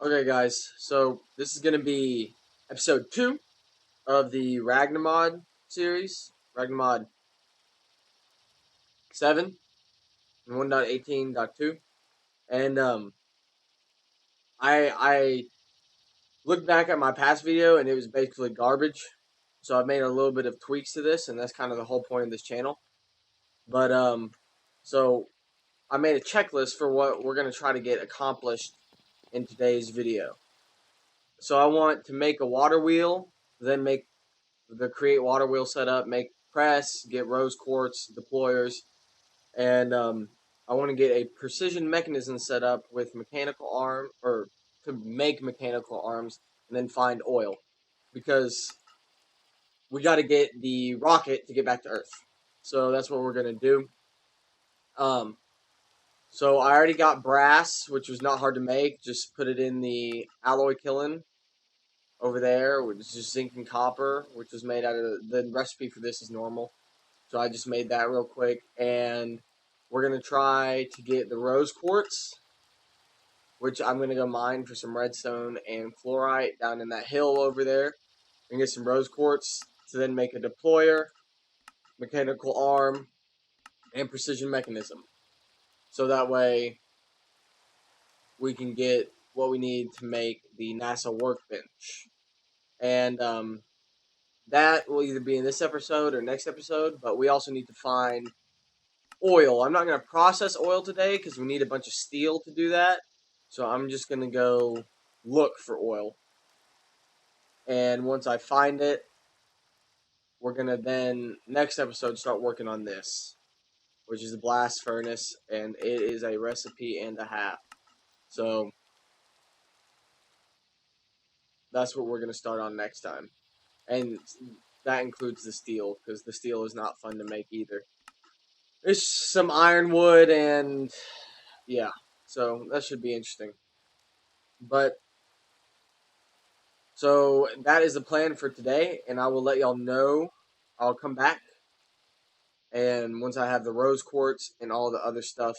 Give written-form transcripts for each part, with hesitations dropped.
Okay, guys, so this is going to be episode 2 of the Ragnamod series, Ragnmod VII and 1.18.2. And I looked back at my past video and it was basically garbage. So I made a little bit of tweaks to this, and that's kind of the whole point of this channel. But so I made a checklist for what we're going to try to get accomplished in today's video. So I want to make a water wheel, then make the create water wheel setup, make press, get rose quartz deployers, and I want to get a precision mechanism set up with mechanical arm, or to make mechanical arms, and then find oil, because we got to get the rocket to get back to Earth. So that's what we're gonna do. Um, so I already got brass, which was not hard to make. Just put it in the alloy kiln over there, which is just zinc and copper, which was made out of the recipe for this is normal. So I just made that real quick, and we're gonna try to get the rose quartz, which I'm gonna go mine for some redstone and fluorite down in that hill over there, and get some rose quartz to then make a deployer, mechanical arm, and precision mechanism. So that way we can get what we need to make the NASA workbench. And that will either be in this episode or next episode, but we also need to find oil. I'm not going to process oil today because we need a bunch of steel to do that. So I'm just going to go look for oil. And once I find it, we're going to then, next episode, start working on this, which is the blast furnace, and it is a recipe and a half. So that's what we're going to start on next time. And that includes the steel, because the steel is not fun to make either. There's some ironwood, and yeah, so that should be interesting. But so that is the plan for today, and I will let y'all know. I'll come back, and once I have the rose quartz and all the other stuff,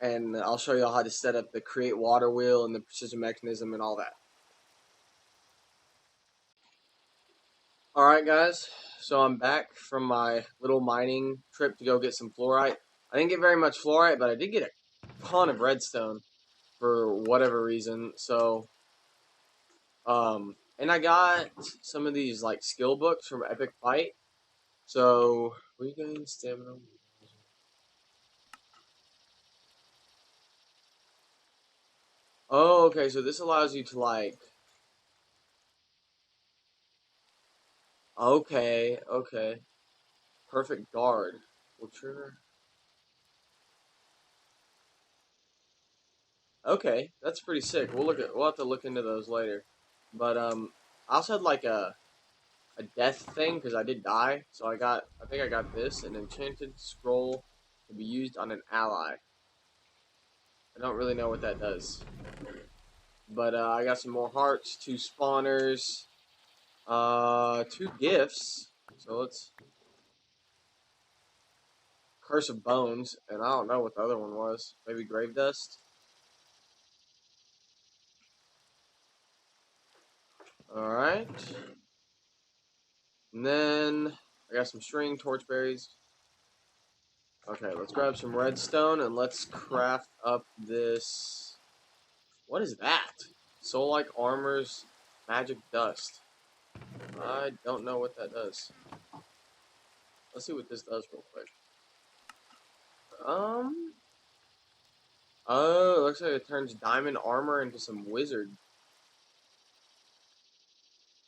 and I'll show y'all how to set up the create water wheel and the precision mechanism and all that. Alright guys, so I'm back from my little mining trip to go get some fluorite. I didn't get very much fluorite, but I did get a ton of redstone for whatever reason, so and I got some of these like skill books from Epic Fight. So regain stamina. Oh, okay. So this allows you to like. Okay, okay. Perfect guard. Will trigger. Okay, that's pretty sick. We'll have to look into those later. But I also had like a death thing because I did die. So I think I got this, an enchanted scroll to be used on an ally. I don't really know what that does. But I got some more hearts, 2 spawners, 2 gifts. So let's Curse of Bones, and I don't know what the other one was. Maybe Grave Dust. All right. And then I got some string, torchberries. Okay, let's grab some redstone and let's craft up this. What is that? Soul-like armor's magic dust. I don't know what that does. Let's see what this does real quick. Oh, it looks like it turns diamond armor into some wizard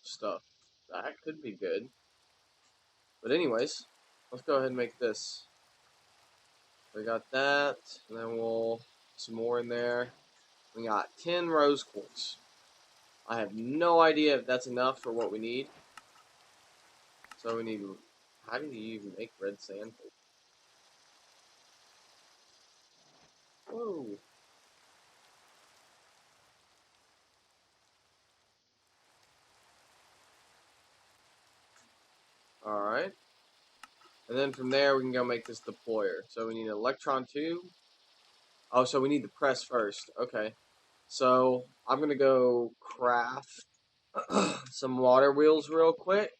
stuff. That could be good. But anyways, let's go ahead and make this. We got that, and then we'll some more in there. We got 10 rose quartz. I have no idea if that's enough for what we need. So we need. How do you even make red sand? Whoa. Alright. And then from there we can go make this deployer. So we need an electron tube. Oh, so we need the press first. Okay. So I'm gonna go craft some water wheels real quick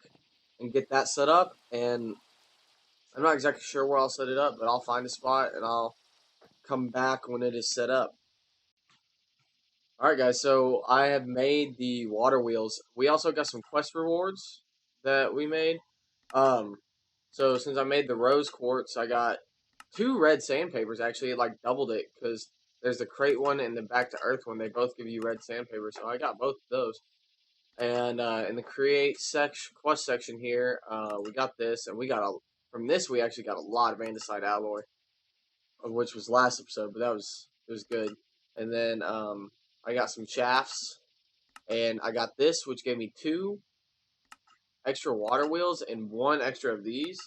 and get that set up. And I'm not exactly sure where I'll set it up, but I'll find a spot and I'll come back when it is set up. Alright guys, so I have made the water wheels. We also got some quest rewards that we made. So since I made the rose quartz, I got 2 red sandpapers. Actually, it like doubled it because there's the crate one and the back to earth one. They both give you red sandpaper, so I got both of those. And in the quest section here, we got this, and from this we actually got a lot of andesite alloy, which was last episode, but it was good. And then I got some shafts, and I got this, which gave me 2 extra water wheels and 1 extra of these.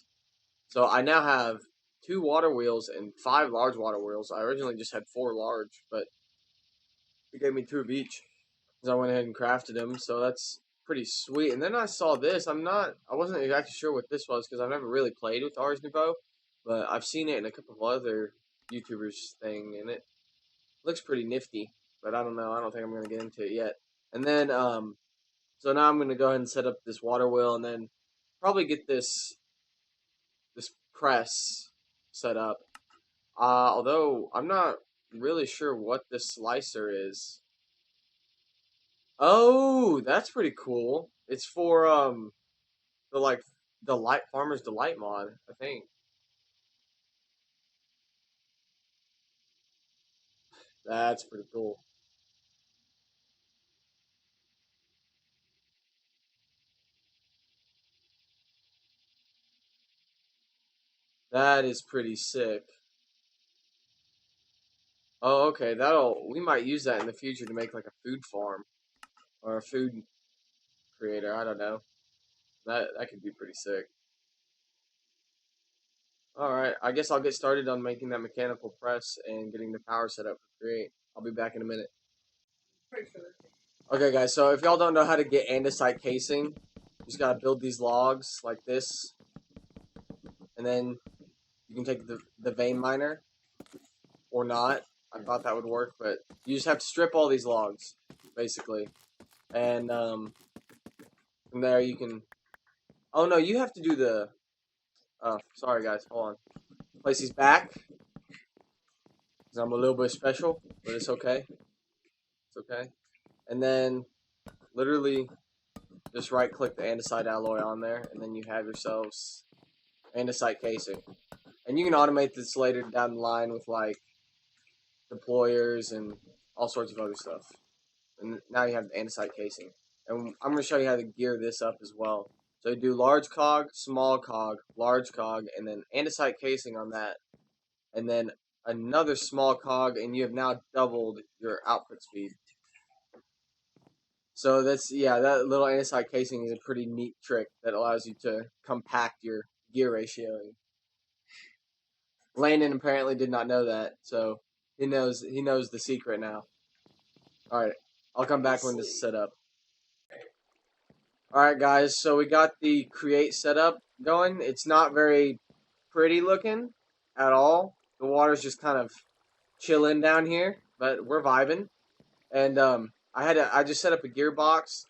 So I now have 2 water wheels and 5 large water wheels. I originally just had 4 large, but it gave me 2 of each. So I went ahead and crafted them. So that's pretty sweet. And then I saw this. I wasn't exactly sure what this was because I've never really played with Ars Nouveau, but I've seen it in a couple of other YouTubers thing, and it looks pretty nifty. But I don't know. I don't think I'm gonna get into it yet. And then so now I'm gonna go ahead and set up this water wheel, and then probably get this press set up. Although I'm not really sure what this slicer is. Oh, that's pretty cool. It's for the light farmer's delight mod, I think. That's pretty cool. That is pretty sick. Oh, okay. We might use that in the future to make like a food farm or a food creator. I don't know. That could be pretty sick. All right, I guess I'll get started on making that mechanical press and getting the power set up for create. I'll be back in a minute. Okay, guys, so if y'all don't know how to get andesite casing, you just gotta build these logs like this, and then you can take the vein miner, or not. I thought that would work, but you just have to strip all these logs, basically. And from there you can... Oh, no, you have to do the... Oh, sorry, guys, hold on. Place these back, because I'm a little bit special, but it's okay. It's okay. And then, literally, just right-click the andesite alloy on there, and then you have yourselves andesite casing. And you can automate this later down the line with, like, deployers and all sorts of other stuff. And now you have the andesite casing. And I'm going to show you how to gear this up as well. So you do large cog, small cog, large cog, and then andesite casing on that. And then another small cog, and you have now doubled your output speed. So that little andesite casing is a pretty neat trick that allows you to compact your gear ratio. Landon apparently did not know that, so he knows the secret now. Alright, I'll come back when this is set up. Alright guys, so we got the create setup going. It's not very pretty looking at all. The water's just kind of chilling down here, but we're vibing. And I just set up a gearbox,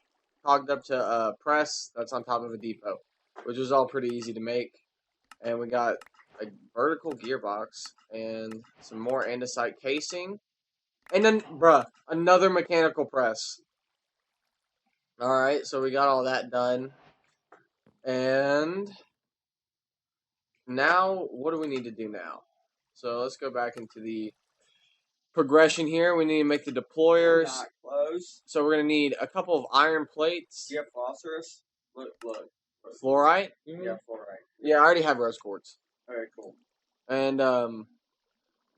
cogged up to a press that's on top of a depot, which was all pretty easy to make. And we got a vertical gearbox and some more andesite casing. And then, another mechanical press. Alright, so we got all that done. And now, what do we need to do now? So let's go back into the progression here. We need to make the deployers. Not close. So we're going to need a couple of iron plates. Do you have phosphorus? Look. Fluorite? Mm-hmm. Yeah, fluorite. Yeah, I already have rose quartz. Alright, cool. And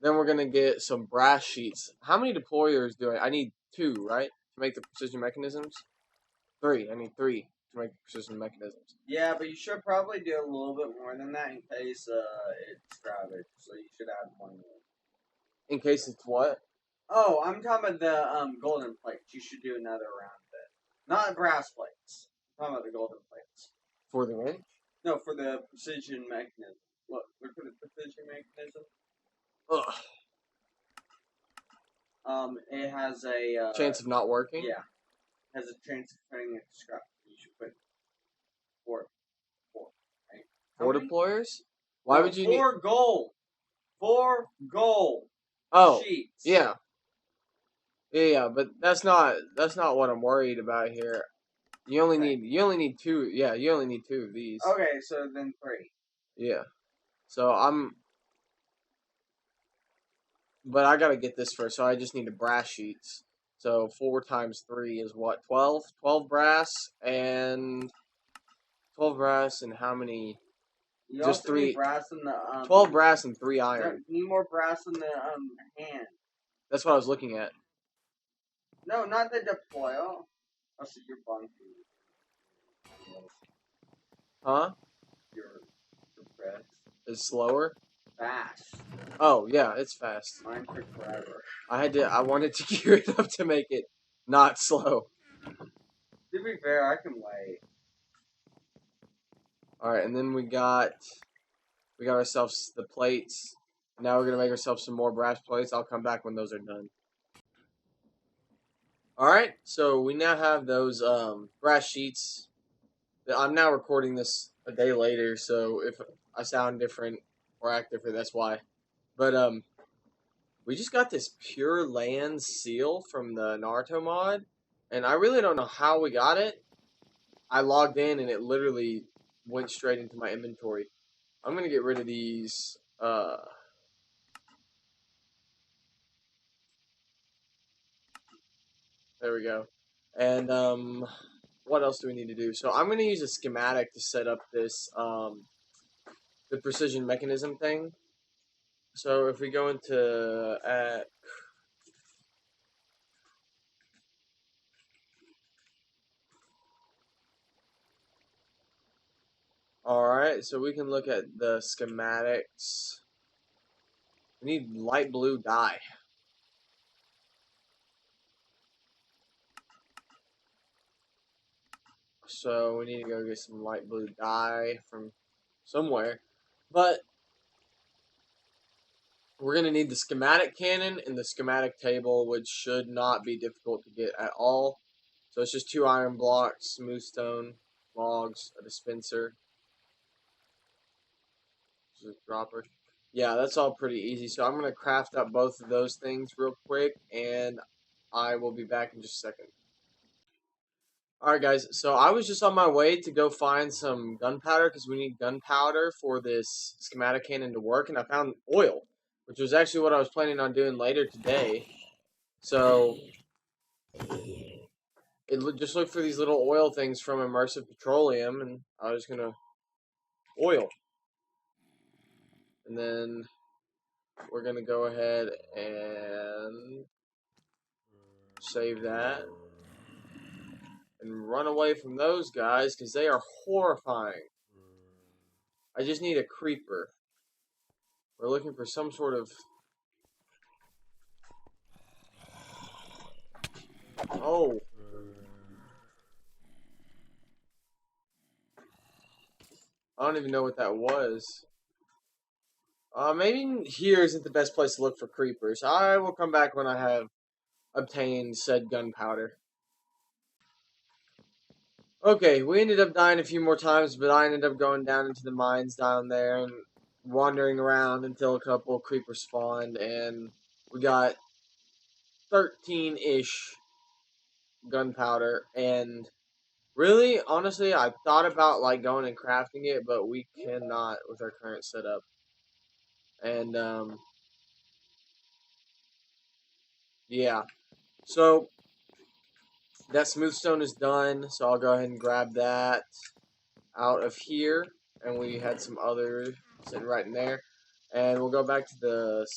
then we're going to get some brass sheets. How many deployers do I need 2, right? To make the precision mechanisms? 3. I need 3 to make the precision mechanisms. Yeah, but you should probably do a little bit more than that in case it's gravity. So you should add 1 more. In case it's what? Oh, I'm talking about the golden plates. You should do another round of it. Not the brass plates. I'm talking about the golden plates. For the wrench? No, for the precision mechanism. Look for the precision mechanism. Ugh. it has a chance of not working? Yeah, has a chance of turning into scrap. You should put four, right? Four deployers? Why No, would you need? Four gold Oh, sheets. yeah. Yeah, but that's not what I'm worried about here. You only need two. Yeah, you only need two of these. Okay, so then 3. Yeah. So but I gotta get this first. So I just need the brass sheets. So 4 times 3 is what? 12. 12 brass and how many? You Just also need 3. brass in the 12 brass and 3 iron. Need more brass in the hand. That's what I was looking at. No, not the deploy. Oh, so you're bunking. Huh? Your press. It's slower. Fast. Oh yeah, it's fast. Mine took forever. I wanted to gear it up to make it not slow. To be fair, I can wait. Alright, and then we got ourselves the plates. Now we're gonna make ourselves some more brass plates. I'll come back when those are done. Alright, so we now have those brass sheets. I'm now recording this a day later, so if I sound different or act different, that's why. But we just got this pure land seal from the Naruto mod, and I really don't know how we got it. I logged in and it literally went straight into my inventory. I'm gonna get rid of these. There we go. And what else do we need to do? So I'm gonna use a schematic to set up this the precision mechanism thing. So if we go into alright, so we can look at the schematics. We need light blue dye. So we need to go get some light blue dye from somewhere. But we're going to need the schematic cannon and the schematic table, which should not be difficult to get at all. So it's just 2 iron blocks, smooth stone, logs, a dispenser, just a dropper. Yeah, that's all pretty easy. So I'm going to craft up both of those things real quick, and I will be back in just a second. Alright guys, so I was just on my way to go find some gunpowder because we need gunpowder for this schematic cannon to work, and I found oil, which was actually what I was planning on doing later today. So just look for these little oil things from Immersive Petroleum, and I was gonna oil. And then we're gonna go ahead and save that and run away from those guys because they are horrifying. I just need a creeper. We're looking for some sort of... Oh. I don't even know what that was. Maybe here isn't the best place to look for creepers. I will come back when I have obtained said gunpowder. Okay, we ended up dying a few more times, but I ended up going down into the mines down there and wandering around until a couple of creepers spawned, and we got 13-ish gunpowder. And really, honestly, I thought about like going and crafting it, but we cannot with our current setup. And yeah, so that smooth stone is done, so I'll go ahead and grab that out of here. And we had some other sitting right in there. And we'll go back to the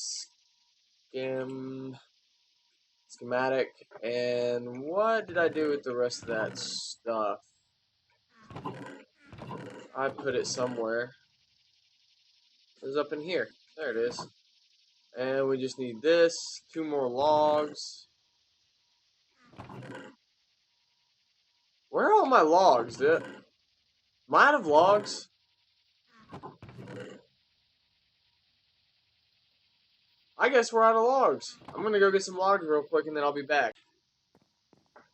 schematic. And what did I do with the rest of that stuff? I put it somewhere. It was up in here. There it is. And we just need this. 2 more logs. Where are all my logs? Am I out of logs? I guess we're out of logs. I'm gonna go get some logs real quick and then I'll be back.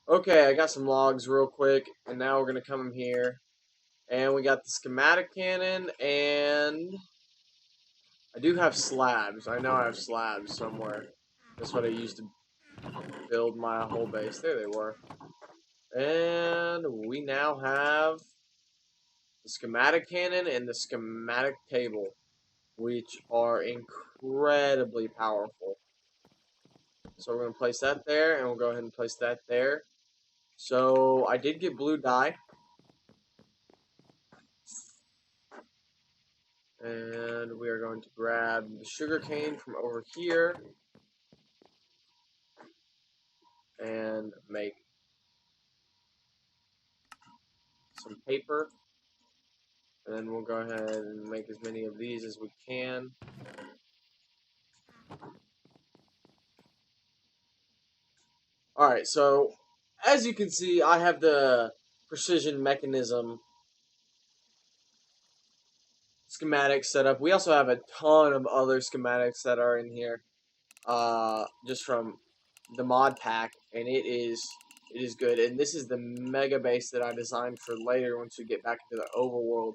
Okay, I got some logs real quick, and now we're gonna come in here. And we got the schematic cannon, and I do have slabs. I know I have slabs somewhere. That's what I used to build my whole base. There they were. And we now have the schematic cannon and the schematic table, which are incredibly powerful. So we're going to place that there, and we'll go ahead and place that there. So I did get blue dye. And we are going to grab the sugar cane from over here and make some paper. And then we'll go ahead and make as many of these as we can. Alright, so as you can see, I have the precision mechanism schematics set up. We also have a ton of other schematics that are in here, just from the mod pack, and it is good. And this is the mega base that I designed for later once we get back into the overworld.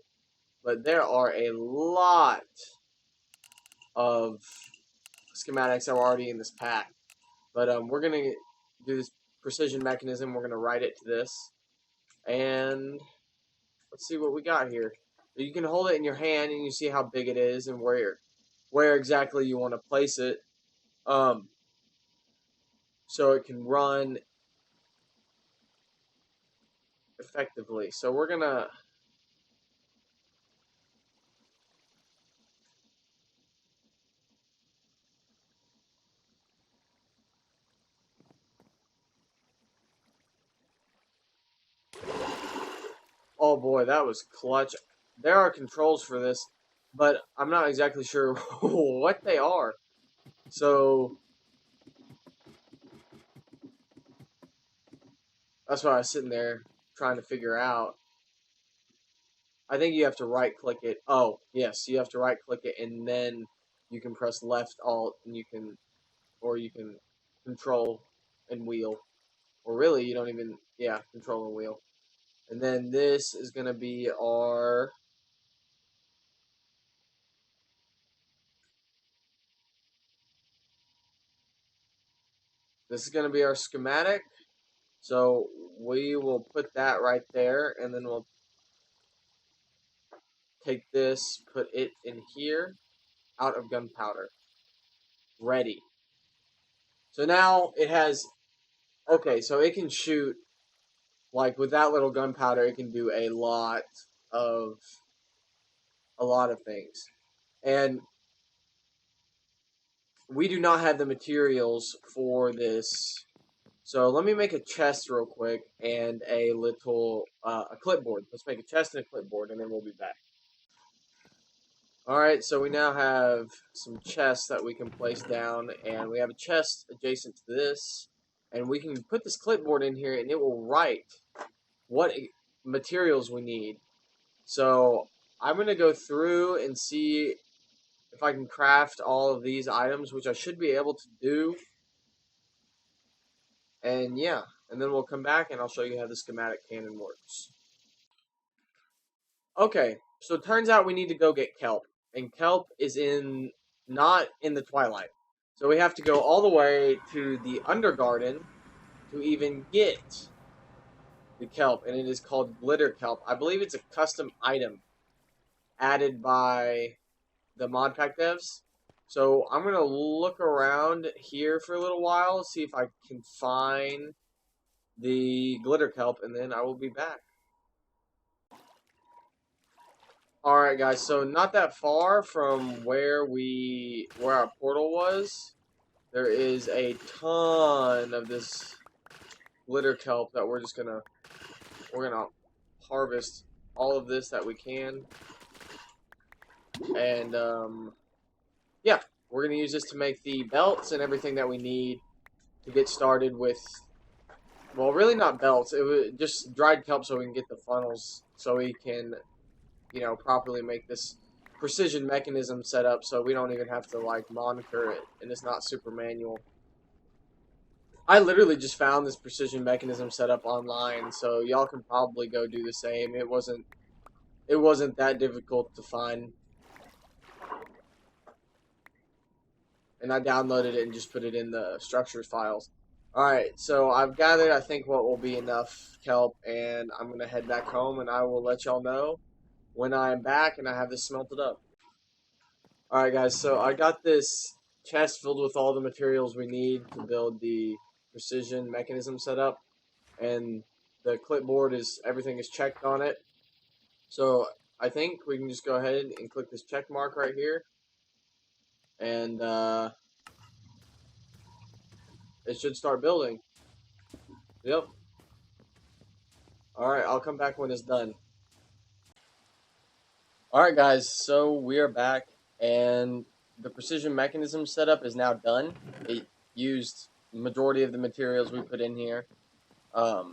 But there are a lot of schematics that are already in this pack. But we're gonna do this precision mechanism. We're gonna write it to this, and let's see what we got here. You can hold it in your hand and you see how big it is and where exactly you want to place it, so it can run effectively. So we're gonna oh boy, that was clutch. There are controls for this, but I'm not exactly sure what they are. So that's why I was sitting there trying to figure out. I think you have to right click it. Oh, yes, you have to right click it and then you can press left alt and you can control and wheel. Or really you don't even control and wheel. And then this is gonna be our schematic. So we will put that right there, and then we'll take this, put it in here, out of gunpowder. Ready. So now it has, okay, so it can shoot, like with that little gunpowder, it can do of a lot of things. And we do not have the materials for this. So let me make a chest real quick and a clipboard. Let's make a chest and a clipboard, and then we'll be back. Alright, so we now have some chests that we can place down, and we have a chest adjacent to this, and we can put this clipboard in here, and it will write what materials we need. So I'm going to go through and see if I can craft all of these items, which I should be able to do. And yeah, and then we'll come back and I'll show you how the schematic cannon works. Okay, so it turns out we need to go get kelp. And kelp is not in the twilight. So we have to go all the way to the Undergarden to even get the kelp. And it is called glitter kelp. I believe it's a custom item added by the mod pack devs. So I'm going to look around here for a little while, see if I can find the glitter kelp, and then I will be back. Alright guys, so not that far from where our portal was, there is a ton of this glitter kelp that we're gonna harvest all of this that we can. And yeah, we're gonna use this to make the belts and everything that we need to get started with. Well, really not belts, it was just dried kelp so we can get the funnels, so we can properly make this precision mechanism set up, so we don't even have to like monitor it, and it's not super manual. I literally just found this precision mechanism set up online, so y'all can probably go do the same. It wasn't that difficult to find, and I downloaded it and just put it in the structures files. Alright, so I've gathered, I think, what will be enough kelp, and I'm going to head back home, and I will let y'all know when I'm back and I have this smelted up. Alright, guys, so I got this chest filled with all the materials we need to build the precision mechanism setup, and the clipboard everything is checked on it. So I think we can just go ahead and click this check mark right here, and it should start building. Yep. Alright, I'll come back when it's done. Alright guys, so we are back, and the precision mechanism setup is now done. It used the majority of the materials we put in here. I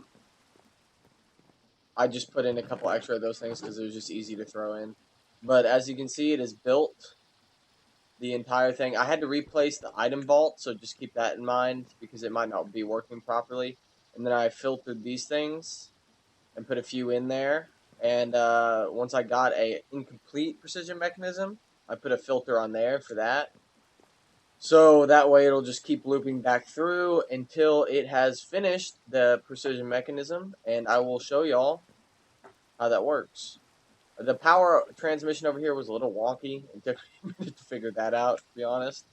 just put in a couple extra of those things because it was just easy to throw in. But as you can see, it is built, the entire thing. I had to replace the item vault, so just keep that in mind because it might not be working properly. And then I filtered these things and put a few in there. And once I got a incomplete precision mechanism, I put a filter on there for that. So that way it'll just keep looping back through until it has finished the precision mechanism, and I will show y'all how that works. The power transmission over here was a little wonky. It took me a minute to figure that out, to be honest.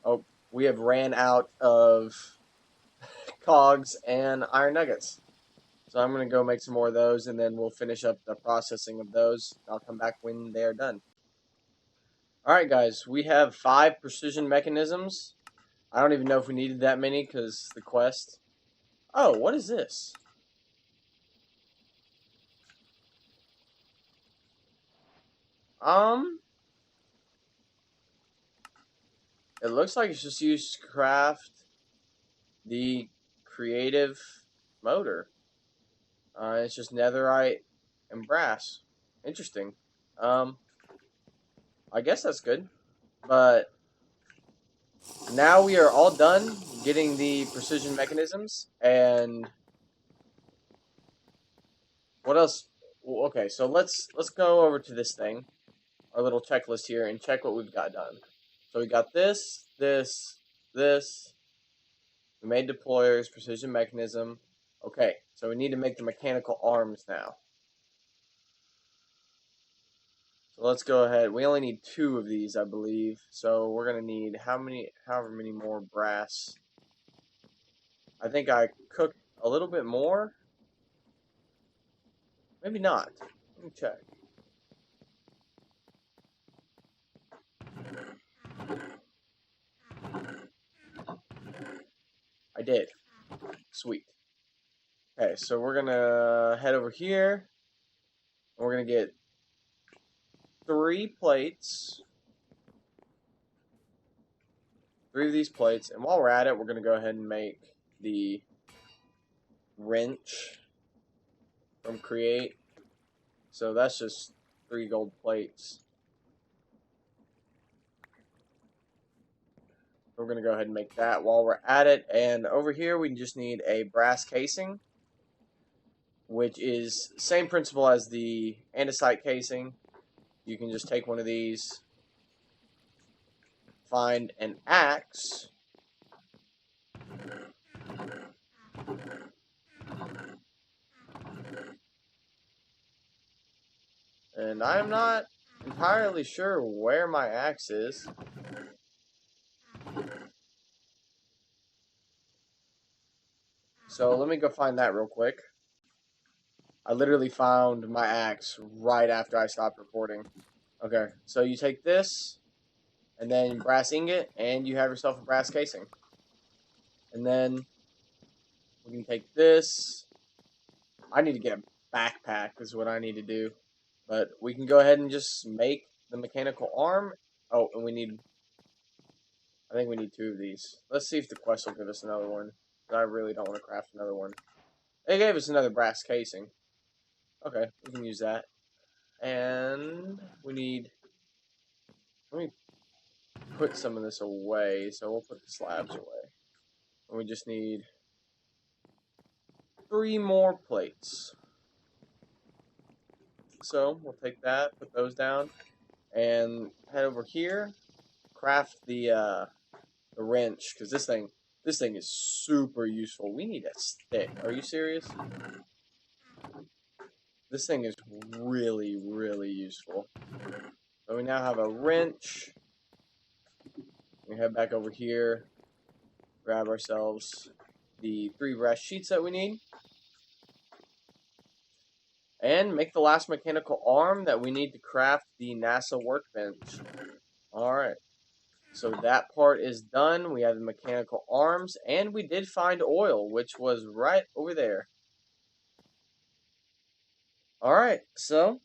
Oh, we have ran out of cogs and iron nuggets. So I'm going to go make some more of those, and then we'll finish up the processing of those. I'll come back when they are done. Alright guys, we have 5 precision mechanisms. I don't even know if we needed that many because the quest. Oh, what is this? It looks like it's just used to craft the creative motor. It's just netherite and brass. Interesting. I guess that's good. But now we are all done getting the precision mechanisms. And what else? Well, okay, so let's go over to this thing, our little checklist here, and check what we've got done. So we got this. We made deployers, precision mechanism. Okay, so we need to make the mechanical arms now. So let's go ahead. We only need 2 of these, I believe. So we're gonna need however many more brass. I think I cooked a little bit more. Maybe not. Let me check. I did. Sweet. Okay, so we're gonna head over here. And we're gonna get 3 plates. 3 of these plates. And while we're at it, we're gonna go ahead and make the wrench from Create. So that's just 3 gold plates. We're going to go ahead and make that while we're at it. And over here, we just need a brass casing, which is the same principle as the andesite casing. You can just take one of these, find an axe, and I'm not entirely sure where my axe is. So let me go find that real quick. I literally found my axe right after I stopped recording. Okay, so you take this, and then brass ingot, and you have yourself a brass casing. And then we can take this. I need to get a backpack is what I need to do. But we can go ahead and just make the mechanical arm. Oh, and I think we need 2 of these. Let's see if the quest will give us another one. I really don't want to craft another one. They gave us another brass casing. Okay, we can use that. And we need... Let me put some of this away, so we'll put the slabs away. And we just need 3 more plates. So we'll take that, put those down, and head over here, craft the wrench, because this thing is super useful. We need a stick. Are you serious? This thing is really, really useful. So we now have a wrench. We head back over here, grab ourselves the 3 brass sheets that we need, and make the last mechanical arm that we need to craft the NASA workbench. Alright, so that part is done. We have the mechanical arms, and we did find oil, which was right over there. Alright, so,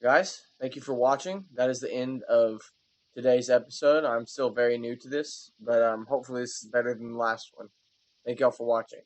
guys, thank you for watching. That is the end of today's episode. I'm still very new to this, but hopefully this is better than the last one. Thank y'all for watching.